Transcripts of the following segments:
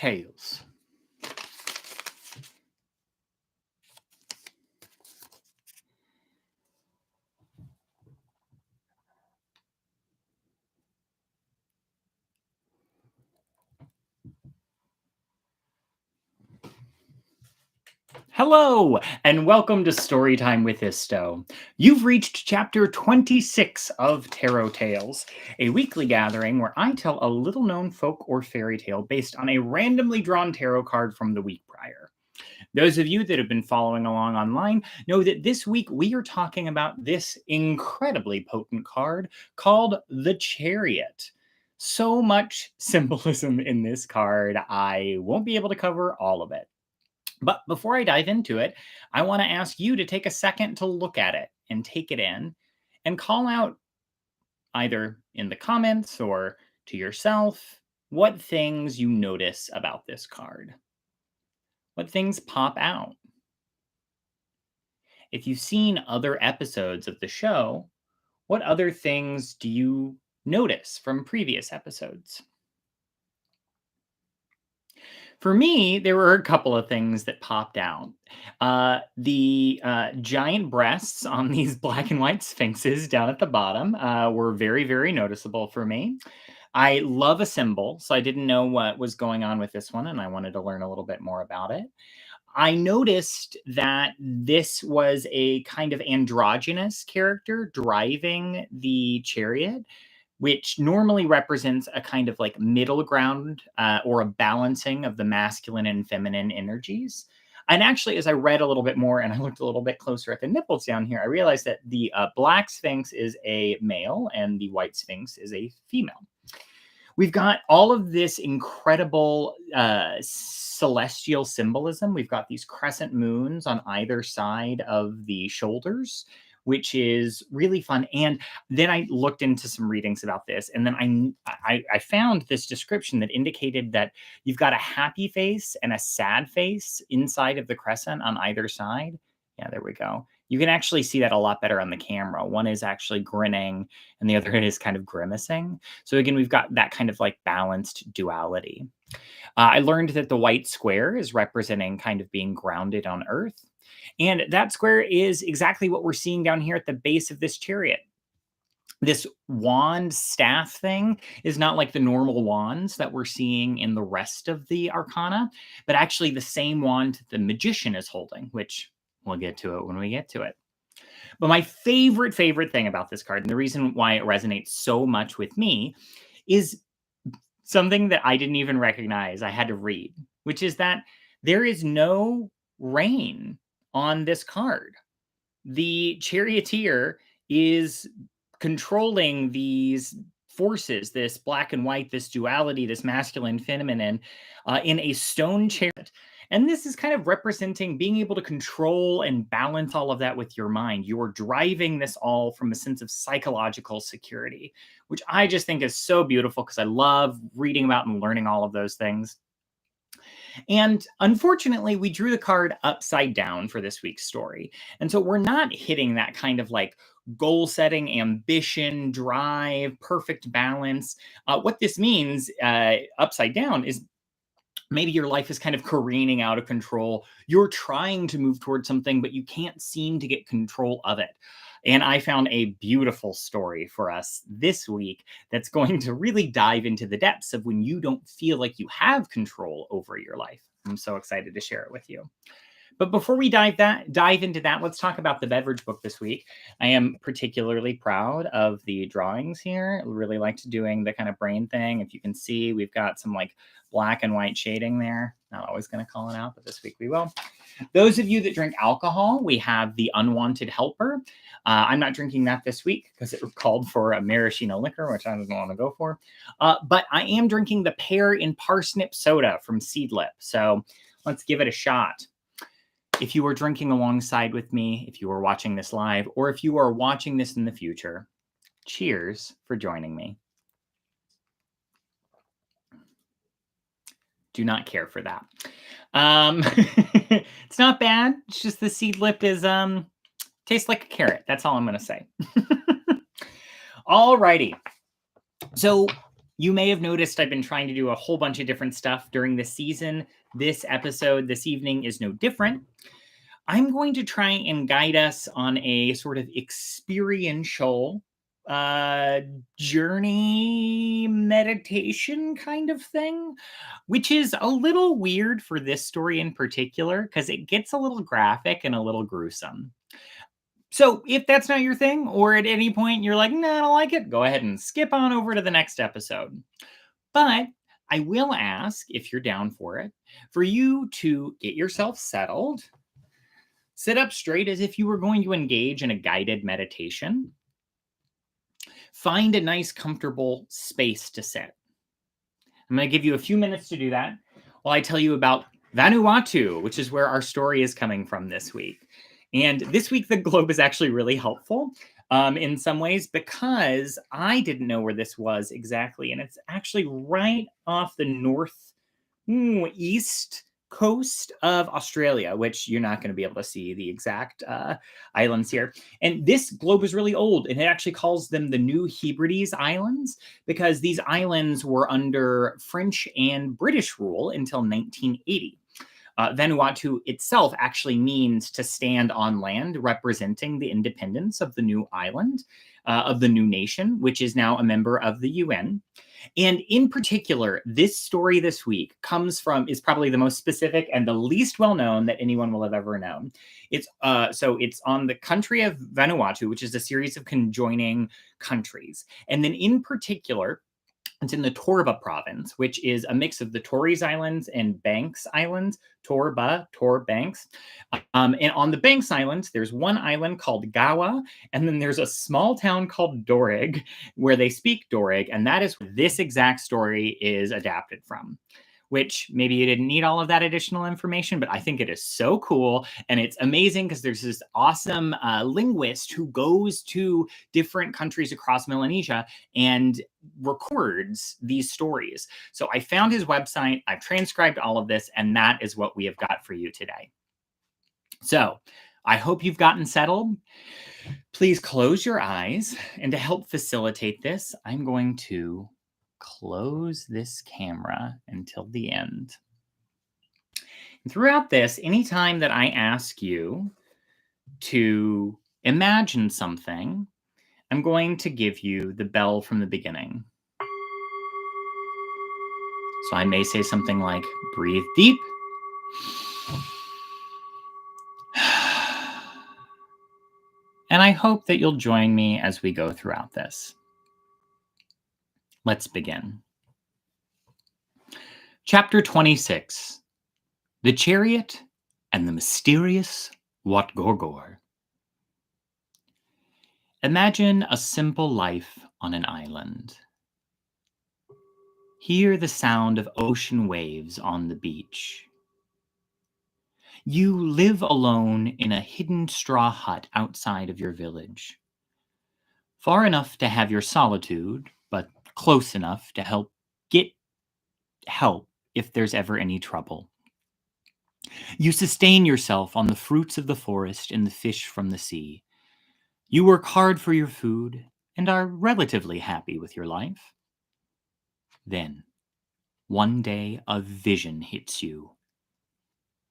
Tales. Hello, and welcome to Storytime with Isto. You've reached chapter 26 of Tarot Tales, a weekly gathering where I tell a little-known folk or fairy tale based on a randomly drawn tarot card from the week prior. Those of you that have been following along online know that this week we are talking about this incredibly potent card called the Chariot. So much symbolism in this card, I won't be able to cover all of it. But before I dive into it, I want to ask you to take a second to look at it and take it in and call out either in the comments or to yourself what things you notice about this card. What things pop out? If you've seen other episodes of the show, what other things do you notice from previous episodes? For me, there were a couple of things that popped out. The giant breasts on these black and white sphinxes down at the bottom were very, very noticeable for me. I love a symbol, so I didn't know what was going on with this one, and I wanted to learn a little bit more about it. I noticed that this was a kind of androgynous character driving the chariot, which normally represents a kind of like middle ground or a balancing of the masculine and feminine energies. And actually, as I read a little bit more and I looked a little bit closer at the nipples down here, I realized that the black sphinx is a male and the white sphinx is a female. We've got all of this incredible celestial symbolism. We've got these crescent moons on either side of the shoulders, which is really fun. And then I looked into some readings about this, and then I found this description that indicated that you've got a happy face and a sad face inside of the crescent on either side. Yeah, there we go. You can actually see that a lot better on the camera. One is actually grinning and the other is kind of grimacing. So again, we've got that kind of like balanced duality. I learned that the white square is representing kind of being grounded on earth. And that square is exactly what we're seeing down here at the base of this chariot. This wand staff thing is not like the normal wands that we're seeing in the rest of the arcana, but actually the same wand the magician is holding, which we'll get to it when we get to it. But my favorite thing about this card, and the reason why it resonates so much with me, is something that I didn't even recognize I had to read, which is that there is no rain on this card. The charioteer is controlling these forces, this black and white, this duality, this masculine, feminine, in a stone chariot. And this is kind of representing being able to control and balance all of that with your mind. You're driving this all from a sense of psychological security, which I just think is so beautiful because I love reading about and learning all of those things. And unfortunately, we drew the card upside down for this week's story. And so we're not hitting that kind of like goal setting, ambition, drive, perfect balance. What this means upside down is maybe your life is kind of careening out of control. You're trying to move towards something, but you can't seem to get control of it. And I found a beautiful story for us this week that's going to really dive into the depths of when you don't feel like you have control over your life. I'm so excited to share it with you. But before we dive into that, let's talk about the beverage book this week. I am particularly proud of the drawings here. I really liked doing the kind of brain thing. If you can see, we've got some like black and white shading there. Not always going to call it out, but this week we will. Those of you that drink alcohol, we have the Unwanted Helper. I'm not drinking that this week because it called for a maraschino liquor, which I didn't want to go for. But I am drinking the Pear and Parsnip Soda from Seedlip. So let's give it a shot. If you are drinking alongside with me, if you are watching this live, or if you are watching this in the future, cheers for joining me. Do not care for that. It's not bad. It's just the Seedlip is tastes like a carrot. That's all I'm going to say. Alrighty. So You may have noticed I've been trying to do a whole bunch of different stuff during this season. This episode this evening is no different. I'm going to try and guide us on a sort of experiential uh journey meditation kind of thing, which is a little weird for this story in particular because it gets a little graphic and a little gruesome. So if that's not your thing, or at any point you're like, nah, I don't like it, go ahead and skip on over to the next episode. But I will ask, if you're down for it, for you to get yourself settled, sit up straight as if you were going to engage in a guided meditation. Find a nice, comfortable space to sit. I'm going to give you a few minutes to do that while I tell you about Vanuatu, which is where our story is coming from this week. And this week, the globe is actually really helpful in some ways because I didn't know where this was exactly. And it's actually right off the east coast of Australia, which you're not going to be able to see the exact islands here. And this globe is really old, and it actually calls them the New Hebrides Islands because these islands were under French and British rule until 1980. Vanuatu itself actually means to stand on land, representing the independence of the new island, of the new nation, which is now a member of the UN. And in particular, this story this week is probably the most specific and the least well known that anyone will have ever known. It's on the country of Vanuatu, which is a series of conjoining countries. And then in particular, it's in the Torba province, which is a mix of the Torres Islands and Banks Islands, Tor Banks. And on the Banks Islands, there's one island called Gawa, and then there's a small town called Dorig, where they speak Dorig, and that is where this exact story is adapted from. Which maybe you didn't need all of that additional information, but I think it is so cool. And it's amazing because there's this awesome linguist who goes to different countries across Melanesia and records these stories. So I found his website, I've transcribed all of this, and that is what we have got for you today. So I hope you've gotten settled. Please close your eyes. And to help facilitate this, I'm going to close this camera until the end. And throughout this, anytime that I ask you to imagine something, I'm going to give you the bell from the beginning. So I may say something like, breathe deep. And I hope that you'll join me as we go throughout this. Let's begin. Chapter 26, The Chariot and the Mysterious Watgōrgōr. Imagine a simple life on an island. Hear the sound of ocean waves on the beach. You live alone in a hidden straw hut outside of your village. Far enough to have your solitude, but close enough to get help if there's ever any trouble. You sustain yourself on the fruits of the forest and the fish from the sea. You work hard for your food and are relatively happy with your life. Then, one day, a vision hits you.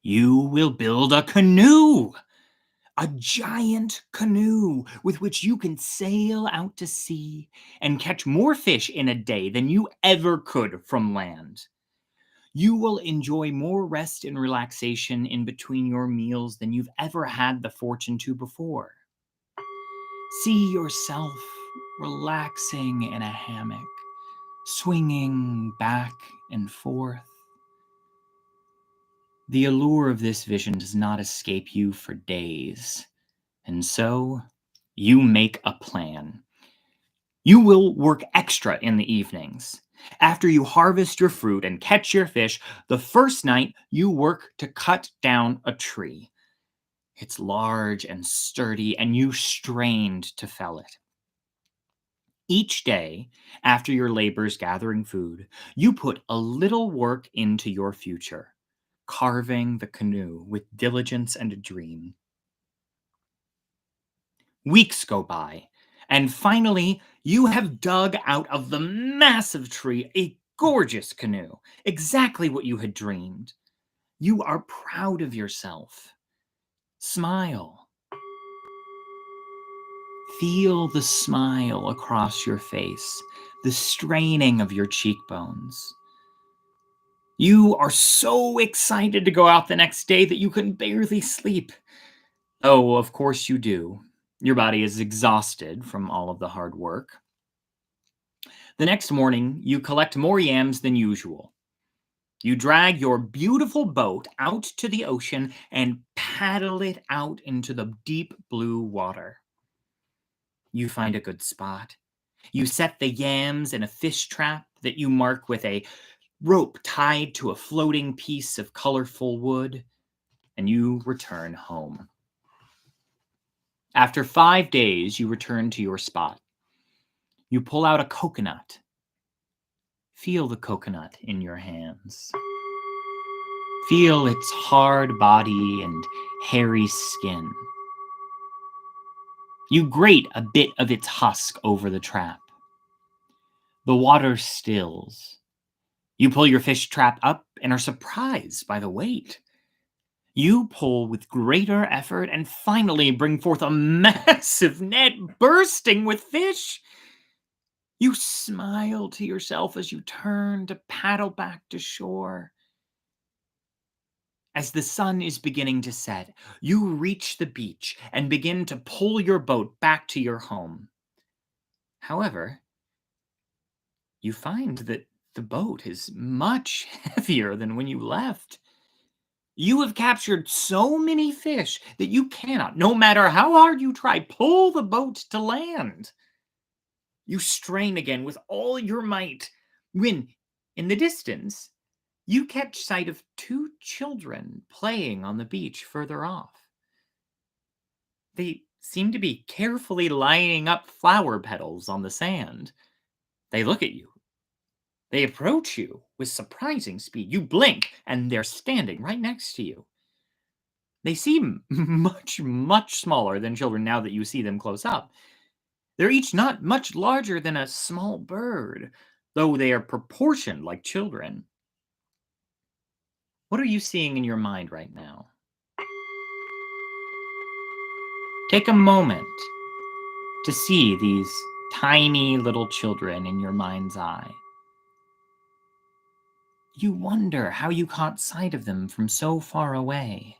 You will build a canoe! A giant canoe with which you can sail out to sea and catch more fish in a day than you ever could from land. You will enjoy more rest and relaxation in between your meals than you've ever had the fortune to before. See yourself relaxing in a hammock, swinging back and forth. The allure of this vision does not escape you for days, and so you make a plan. You will work extra in the evenings. After you harvest your fruit and catch your fish, the first night you work to cut down a tree. It's large and sturdy, and you strained to fell it. Each day, after your labors gathering food, you put a little work into your future, carving the canoe with diligence and a dream. Weeks go by, And finally, you have dug out of the massive tree a gorgeous canoe, exactly what you had dreamed. You are proud of yourself. Smile. Feel the smile across your face, the straining of your cheekbones. You are so excited to go out the next day that you can barely sleep. Oh, of course you do. Your body is exhausted from all of the hard work. The next morning, you collect more yams than usual. You drag your beautiful boat out to the ocean and paddle it out into the deep blue water. You find a good spot. You set the yams in a fish trap that you mark with a rope tied to a floating piece of colorful wood, and you return home. After 5 days, you return to your spot. You pull out a coconut. Feel the coconut in your hands. Feel its hard body and hairy skin. You grate a bit of its husk over the trap. The water stills. You pull your fish trap up and are surprised by the weight. You pull with greater effort and finally bring forth a massive net bursting with fish. You smile to yourself as you turn to paddle back to shore. As the sun is beginning to set, you reach the beach and begin to pull your boat back to your home. However, you find that the boat is much heavier than when you left. You have captured so many fish that you cannot, no matter how hard you try, pull the boat to land. You strain again with all your might when, in the distance, you catch sight of two children playing on the beach further off. They seem to be carefully lining up flower petals on the sand. They look at you. They approach you with surprising speed. You blink, and they're standing right next to you. They seem much, much smaller than children now that you see them close up. They're each not much larger than a small bird, though they are proportioned like children. What are you seeing in your mind right now? Take a moment to see these tiny little children in your mind's eye. You wonder how you caught sight of them from so far away.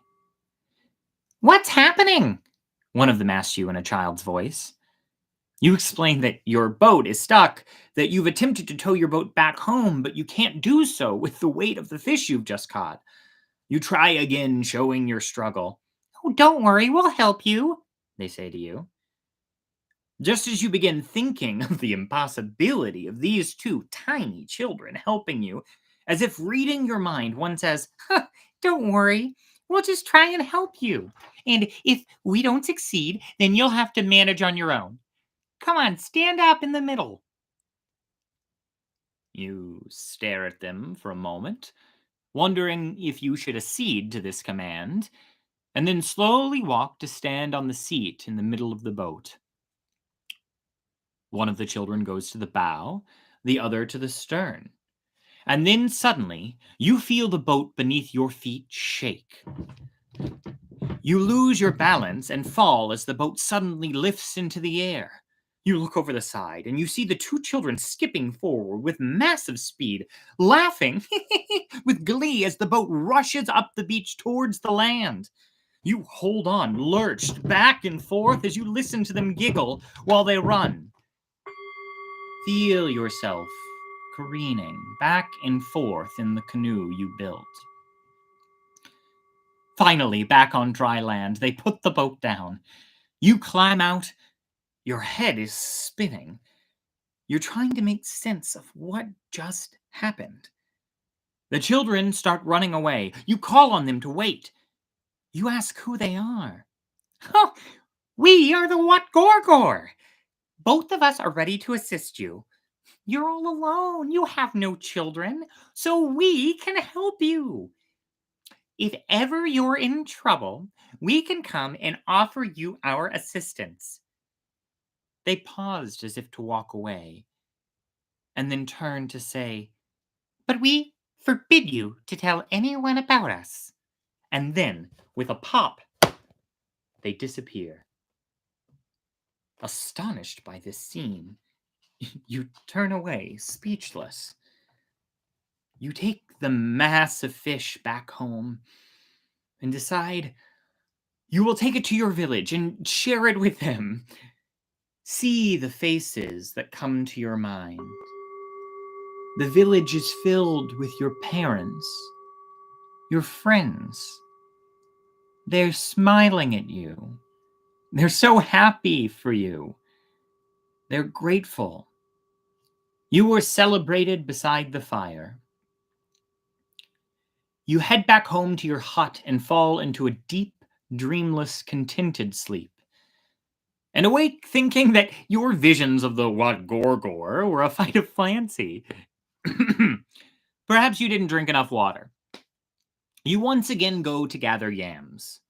What's happening? One of them asks you in a child's voice. You explain that your boat is stuck, that you've attempted to tow your boat back home, but you can't do so with the weight of the fish you've just caught. You try again, showing your struggle. Oh, don't worry, we'll help you, they say to you. Just as you begin thinking of the impossibility of these two tiny children helping you, as if reading your mind, one says, don't worry, we'll just try and help you. And if we don't succeed, then you'll have to manage on your own. Come on, stand up in the middle. You stare at them for a moment, wondering if you should accede to this command, and then slowly walk to stand on the seat in the middle of the boat. One of the children goes to the bow, the other to the stern. And then suddenly, you feel the boat beneath your feet shake. You lose your balance and fall as the boat suddenly lifts into the air. You look over the side and you see the two children skipping forward with massive speed, laughing with glee as the boat rushes up the beach towards the land. You hold on, lurched back and forth as you listen to them giggle while they run. Feel yourself careening back and forth in the canoe you built. Finally, back on dry land, they put the boat down. You climb out. Your head is spinning. You're trying to make sense of what just happened. The children start running away. You call on them to wait. You ask who they are. Oh, we are the Watgōrgōr. Both of us are ready to assist you. You're all alone. You have no children, so we can help you. If ever you're in trouble, we can come and offer you our assistance. They paused as if to walk away, and then turned to say, "But we forbid you to tell anyone about us." And then, with a pop, they disappear. Astonished by this scene, you turn away, speechless. You take the mass of fish back home and decide you will take it to your village and share it with them. See the faces that come to your mind. The village is filled with your parents, your friends. They're smiling at you. They're so happy for you. They're grateful. You were celebrated beside the fire. You head back home to your hut and fall into a deep, dreamless, contented sleep. And awake thinking that your visions of the Watgōrgōr were a fight of fancy. Perhaps you didn't drink enough water. You once again go to gather yams.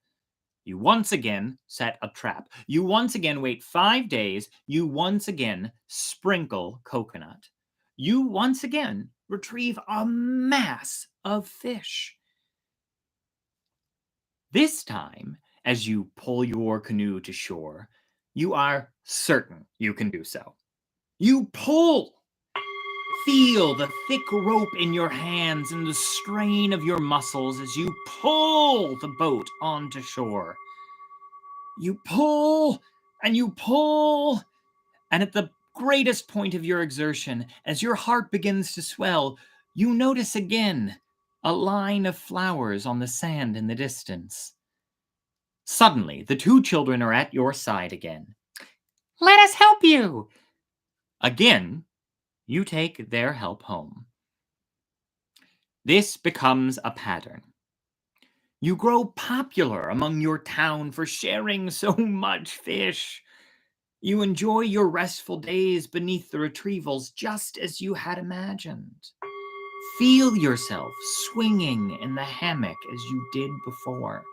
You once again set a trap. You once again wait 5 days. You once again sprinkle coconut. You once again retrieve a mass of fish. This time, as you pull your canoe to shore, you are certain you can do so. You pull! Feel the thick rope in your hands and the strain of your muscles as you pull the boat onto shore. You pull, and you pull, and at the greatest point of your exertion, as your heart begins to swell, you notice again a line of flowers on the sand in the distance. Suddenly, the two children are at your side again. "Let us help you!" Again, you take their help home. This becomes a pattern. You grow popular among your town for sharing so much fish. You enjoy your restful days beneath the retrievals just as you had imagined. Feel yourself swinging in the hammock as you did before.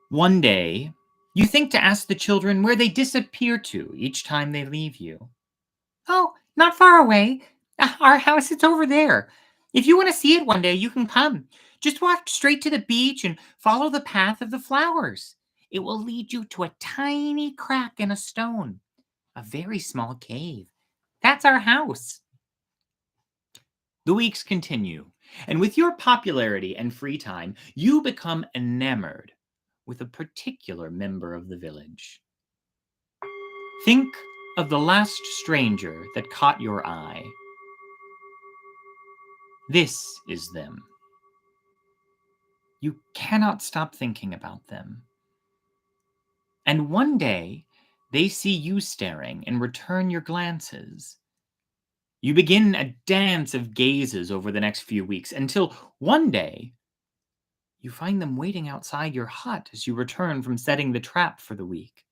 One day, you think to ask the children where they disappear to each time they leave you. "Oh, not far away. Our house is over there. If you want to see it one day, you can come. Just walk straight to the beach and follow the path of the flowers. It will lead you to a tiny crack in a stone, a very small cave. That's our house." The weeks continue, and with your popularity and free time, you become enamored with a particular member of the village. Think of the last stranger that caught your eye. This is them. You cannot stop thinking about them. And one day, they see you staring and return your glances. You begin a dance of gazes over the next few weeks until one day, you find them waiting outside your hut as you return from setting the trap for the week.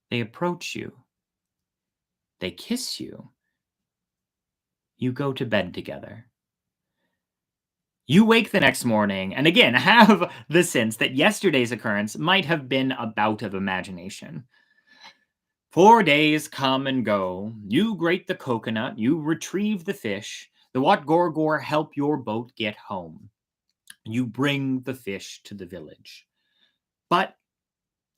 They approach you. They kiss you. You go to bed together. You wake the next morning and again have the sense that yesterday's occurrence might have been a bout of imagination. 4 days come and go. You grate the coconut. You retrieve the fish. The Watgōrgōr help your boat get home. You bring the fish to the village. But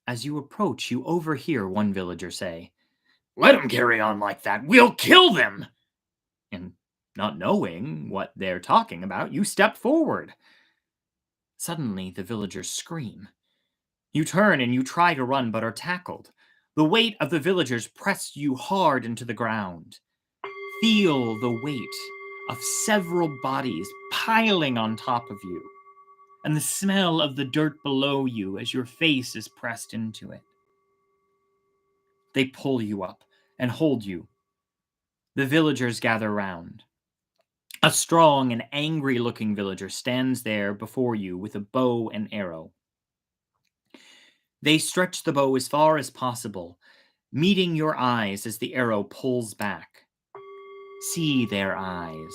as you approach, you overhear one villager say, "Let them carry on like that. We'll kill them." And not knowing what they're talking about, you step forward. Suddenly, the villagers scream. You turn and you try to run, but are tackled. The weight of the villagers press you hard into the ground. Feel the weight of several bodies piling on top of you, and the smell of the dirt below you as your face is pressed into it. They pull you up and hold you. The villagers gather round. A strong and angry-looking villager stands there before you with a bow and arrow. They stretch the bow as far as possible, meeting your eyes as the arrow pulls back. See their eyes.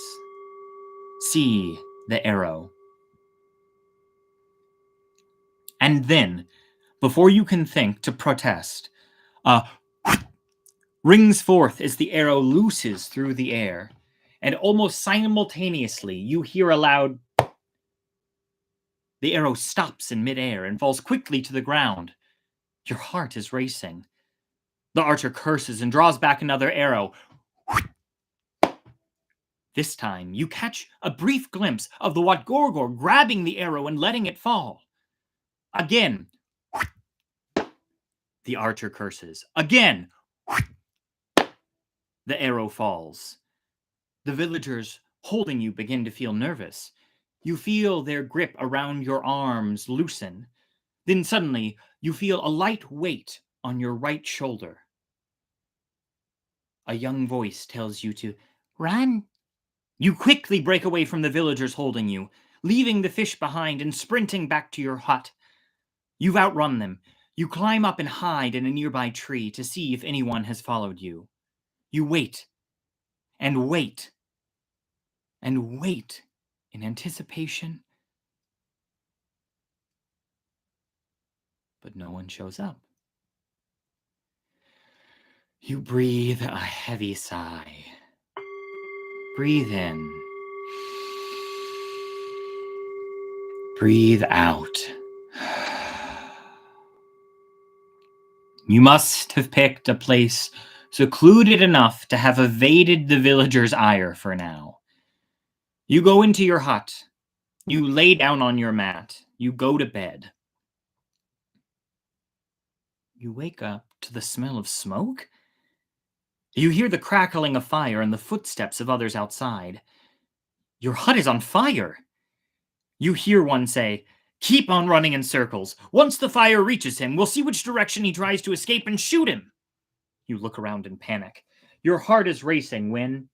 See the arrow. And then, Before you can think to protest, a rings forth as the arrow looses through the air, and almost simultaneously you hear a loud. The arrow stops in midair and falls quickly to the ground. Your heart is racing. The archer curses and draws back another arrow. This time, you catch a brief glimpse of the Watgōrgōr grabbing the arrow and letting it fall. Again, the archer curses. Again, the arrow falls. The villagers holding you begin to feel nervous. You feel their grip around your arms loosen. Then suddenly, you feel a light weight on your right shoulder. A young voice tells you to run. You quickly break away from the villagers holding you, leaving the fish behind and sprinting back to your hut. You've outrun them. You climb up and hide in a nearby tree to see if anyone has followed you. You wait and wait and wait in anticipation. But no one shows up. You breathe a heavy sigh. Breathe in. Breathe out. You must have picked a place secluded enough to have evaded the villagers' ire for now. You go into your hut. You lay down on your mat. You go to bed. You wake up to the smell of smoke. You hear the crackling of fire and the footsteps of others outside. Your hut is on fire. You hear one say, "Keep on running in circles. Once the fire reaches him, we'll see which direction he tries to escape and shoot him." You look around in panic. Your heart is racing when,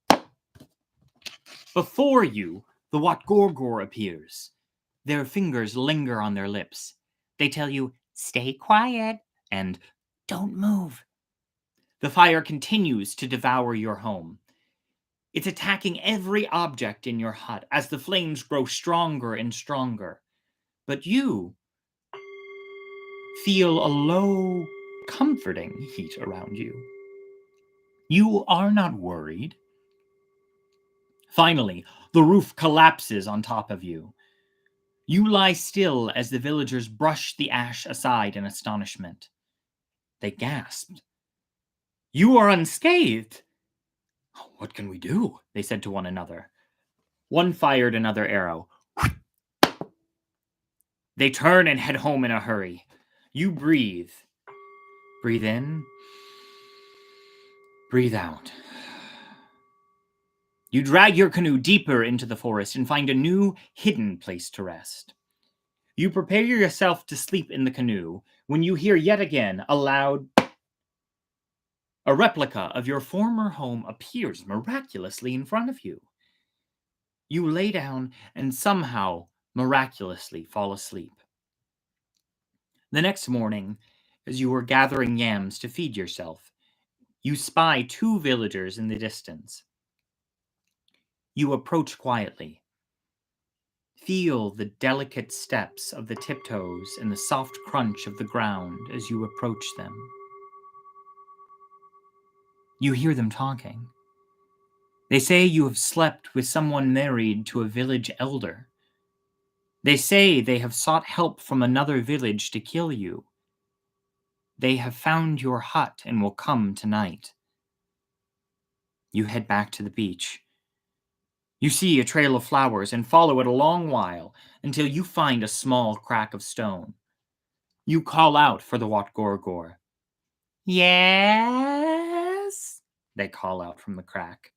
before you, the Watgōrgōr appears. Their fingers linger on their lips. They tell you, "Stay quiet," and "Don't move." The fire continues to devour your home. It's attacking every object in your hut as the flames grow stronger and stronger. But you feel a low, comforting heat around you. You are not worried. Finally, the roof collapses on top of you. You lie still as the villagers brush the ash aside in astonishment. They gasped. "You are unscathed." "What can we do?" they said to one another. One fired another arrow. They turn and head home in a hurry. You breathe. Breathe in. Breathe out. You drag your canoe deeper into the forest and find a new, hidden place to rest. You prepare yourself to sleep in the canoe when you hear yet again a loud. A replica of your former home appears miraculously in front of you. You lay down and somehow miraculously fall asleep. The next morning, as you are gathering yams to feed yourself, you spy two villagers in the distance. You approach quietly. Feel the delicate steps of the tiptoes and the soft crunch of the ground as you approach them. You hear them talking. They say you have slept with someone married to a village elder. They say they have sought help from another village to kill you. They have found your hut and will come tonight. You head back to the beach. You see a trail of flowers and follow it a long while until you find a small crack of stone. You call out for the Watgōrgōr. "Yes?" they call out from the crack.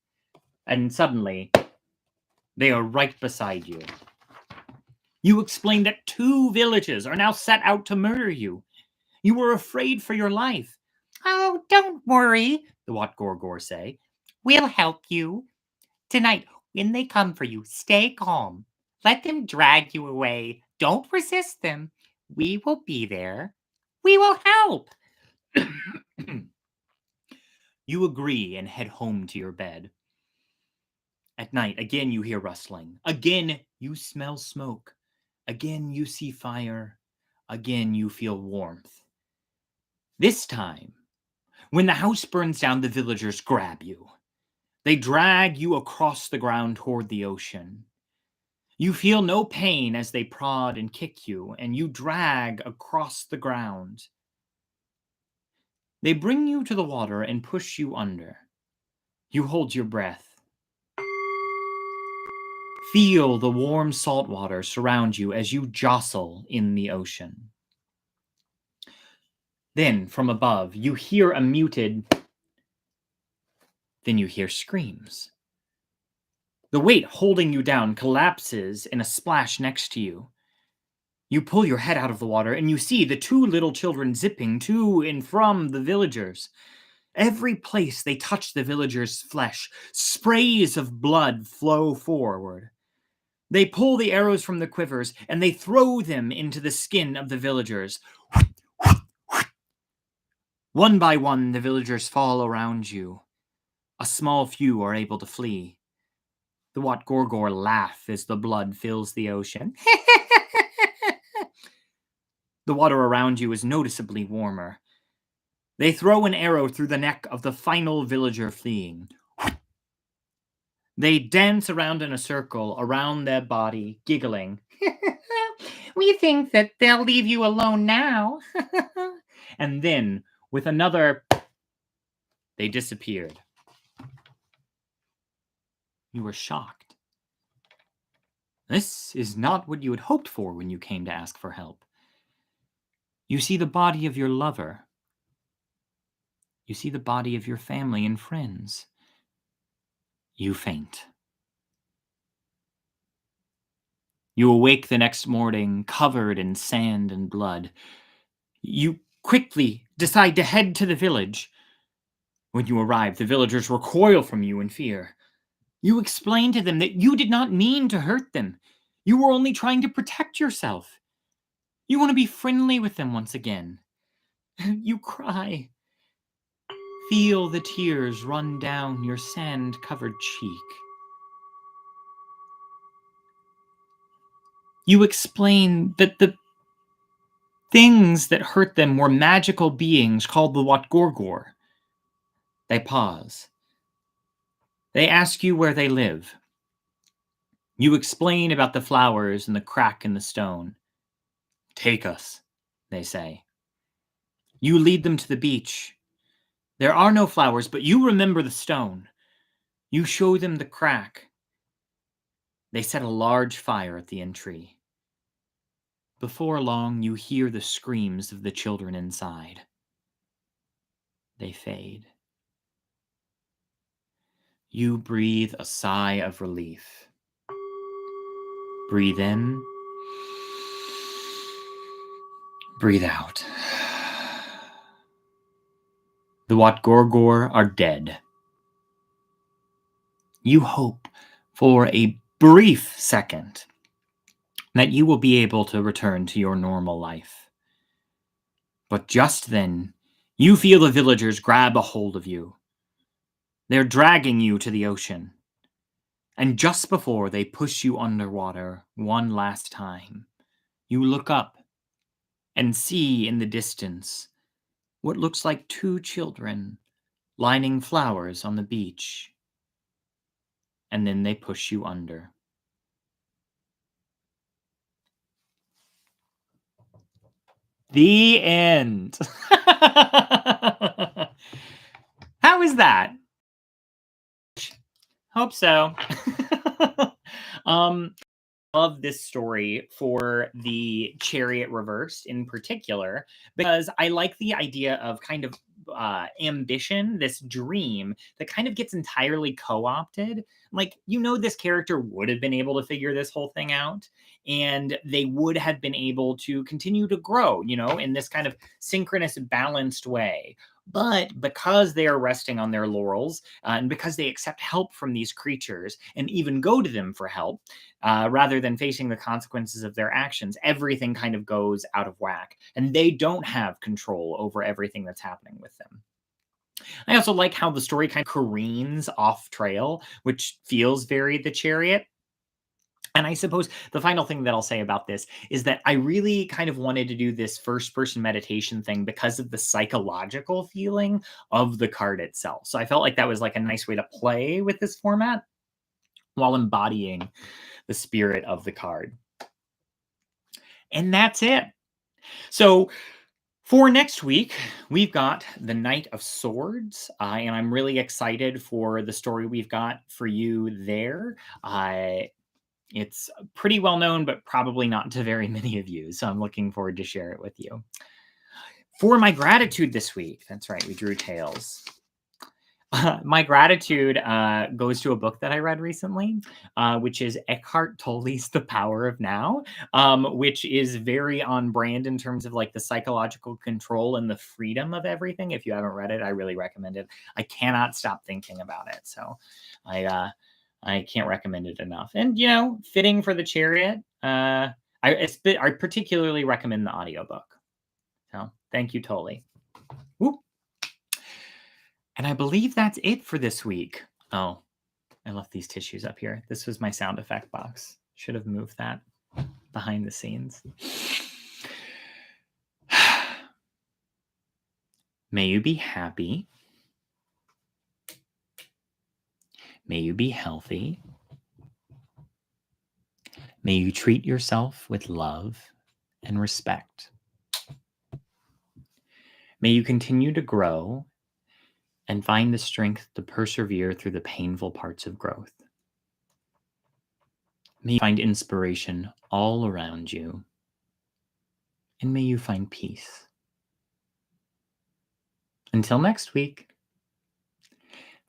And suddenly, they are right beside you. You explain that two villages are now set out to murder you. You were afraid for your life. "Oh, don't worry," the Watgōrgōr say. "We'll help you. Tonight, when they come for you, stay calm. Let them drag you away. Don't resist them. We will be there. We will help." You agree and head home to your bed. At night, again you hear rustling. Again you smell smoke. Again you see fire. Again, you feel warmth. This time, when the house burns down, the villagers grab you. They drag you across the ground toward the ocean. You feel no pain as they prod and kick you, and you drag across the ground. They bring you to the water and push you under. You hold your breath. Feel the warm salt water surround you as you jostle in the ocean. Then, from above, you hear a muted. Then you hear screams. The weight holding you down collapses in a splash next to you. You pull your head out of the water and you see the two little children zipping to and from the villagers. Every place they touch the villagers' flesh, sprays of blood flow forward. They pull the arrows from the quivers and they throw them into the skin of the villagers. One by one, the villagers fall around you. A small few are able to flee. The Watgōrgōr laugh as the blood fills the ocean. The water around you is noticeably warmer. They throw an arrow through the neck of the final villager fleeing. They dance around in a circle around their body, giggling. We think that they'll leave you alone now. And then, with another, they disappeared. You were shocked. This is not what you had hoped for when you came to ask for help. You see the body of your lover. You see the body of your family and friends. You faint. You awake the next morning, covered in sand and blood. You quickly decide to head to the village. When you arrive, the villagers recoil from you in fear. You explain to them that you did not mean to hurt them. You were only trying to protect yourself. You want to be friendly with them once again. You cry. Feel the tears run down your sand-covered cheek. You explain that the things that hurt them were magical beings called the Watgōrgōr. They pause. They ask you where they live. You explain about the flowers and the crack in the stone. Take us, they say. You lead them to the beach. There are no flowers, but you remember the stone. You show them the crack. They set a large fire at the entry. Before long, you hear the screams of the children inside. They fade. You breathe a sigh of relief. Breathe in. Breathe out. The Watgōrgōr are dead. You hope for a brief second that you will be able to return to your normal life. But just then, you feel the villagers grab a hold of you. They're dragging you to the ocean. And just before they push you underwater one last time, you look up and see in the distance what looks like two children lining flowers on the beach. And then they push you under. The end. How is that? Hope so. Love this story for the Chariot reversed in particular, because I like the idea of kind of ambition, this dream that kind of gets entirely co-opted. Like, this character would have been able to figure this whole thing out, and they would have been able to continue to grow, in this kind of synchronous, balanced way. But because they are resting on their laurels, and because they accept help from these creatures and even go to them for help, rather than facing the consequences of their actions, everything kind of goes out of whack. And they don't have control over everything that's happening with them. I also like how the story kind of careens off trail, which feels very The Chariot. And I suppose the final thing that I'll say about this is that I really kind of wanted to do this first person meditation thing because of the psychological feeling of the card itself. So I felt like that was like a nice way to play with this format while embodying the spirit of the card. And that's it. So for next week, we've got the Knight of Swords, and I'm really excited for the story we've got for you there. It's pretty well known, but probably not to very many of you. So I'm looking forward to share it with you. For my gratitude this week, that's right, we drew tails. My gratitude goes to a book that I read recently, which is Eckhart Tolle's The Power of Now, which is very on brand in terms of like the psychological control and the freedom of everything. If you haven't read it, I really recommend it. I cannot stop thinking about it. So I can't recommend it enough. And, fitting for the Chariot, I particularly recommend the audiobook. So thank you, Tolle. Whoop. And I believe that's it for this week. Oh, I left these tissues up here. This was my sound effect box. Should have moved that behind the scenes. May you be happy. May you be healthy. May you treat yourself with love and respect. May you continue to grow and find the strength to persevere through the painful parts of growth. May you find inspiration all around you, and may you find peace. Until next week,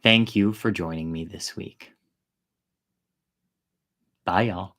thank you for joining me this week. Bye, y'all.